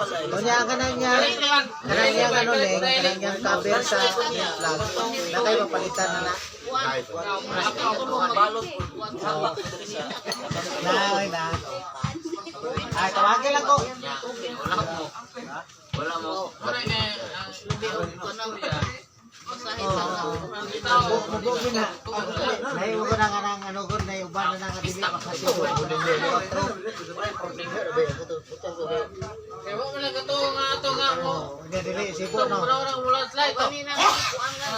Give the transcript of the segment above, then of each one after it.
Kunya kanang niya ano leng, kanang niya cover sa vlog. Na kay mapalitan na. Na. Ay, tawagin lang ko. Wala mo. Mabugin na. Nahiwa ko na nga ng ano ko, naiuban na nga dili makasibo. Kaya mo lang ito nga mo. Hindi, dili, sibo no. Mula slide to.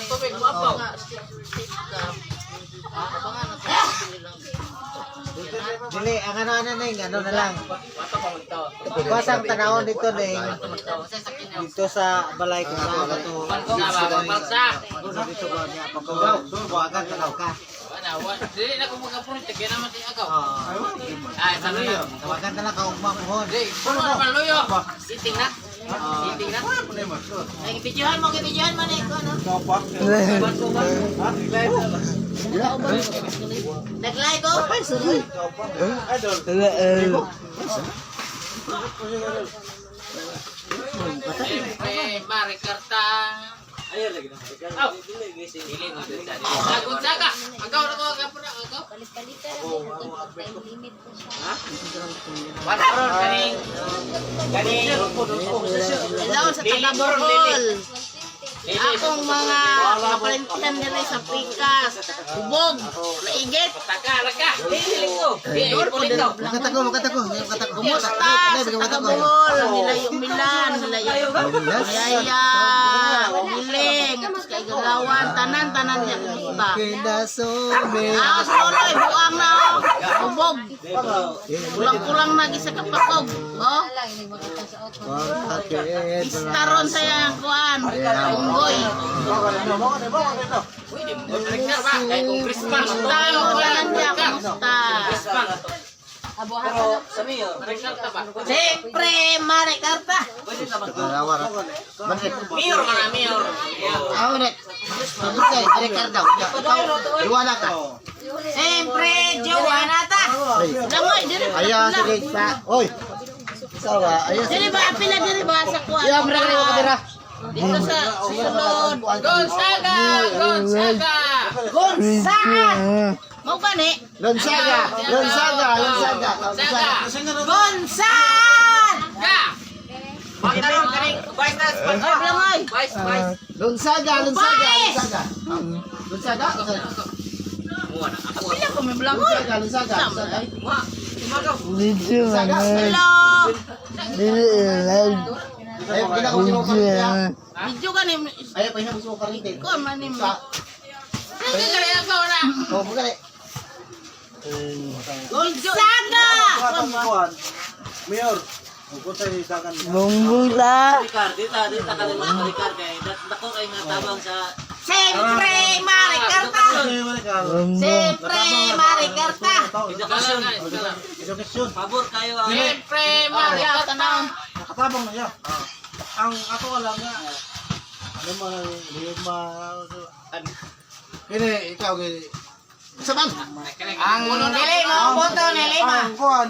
Tubig, mapaw. Dili, ang ano na yung ano na lang. Basang tanawon dito na dito sa balay kung saan ka to. Dito ba niya, pagkawaw, buwagan tanaw ka. Dili na kung magkapunit, kaya naman siya agaw. Ay, saluyo. Tawagan na lang ka umamuhon. Puno na paluyo. Siting na. Siting na. Ay, videohan mo na ito, ano? Nag-live ko? Mari karta. Ayo lagi na. Dili mo dito. Gonzaga. Agaw na ko agaw na agaw. Palit-palitan lang time limit ko siya. Ha? Wala ron kaning. Hello sa taga Bohol. Akong mga kapalintinan nila sa pikas, ubog, laigit. Taka. Dili ko. Makatako. Kumusta sa taga Bohol? Nilayo Milan, nilayo Mayaya, Umiling, kay Gagawan, tanan niya kumusta. Kinasome. Soloy, buang na, ubog. Kulang-kulang na gisa kapakog. Oh, istaron saya ang kuan. Unggoy. Kumusta mo yan niya, kumusta? Siyempre, Mari Karta. Mayor mana mayor. Ulit. Pagkakay, Ricardo. Iwala ka. Siyempre, Joanna ta. Langoy, diri ba? Ayaw, sige pa. Oy. Sawa, ayaw. Diri ba? Pila diri ba sa kuan? Ayaw, mara ka kadira. Dito sa sunod. Gonzaga. Mau gani? Gonzaga. Gonzaga! Makaroon kaning vice na Ay, langoy. vice. Gonzaga. Muana ako. Pila ko may langoy. Gonzaga. Wa. Imagaw. Hello. Ayaw, ginagawa mo karite. Video gani. Ayaw, pahinapos mo karite. Ko man ni. Sige kaya ako na. Oh, bukan. Gonzaga! Mayor, huwag tayo isakan. Bumbula. Dita kanila Ricard kay dako kay nga tabang sa Siyempre, Mari Karta. Siyempre, Mari Karta. Edukasyon. pabor kayo ang siyempre Maria Tanang. Nakatabang na siya. Ang ato alam nga, ano lima, Ini, ikaw, saban. ang dili mo boto ni lima. ang kuhan,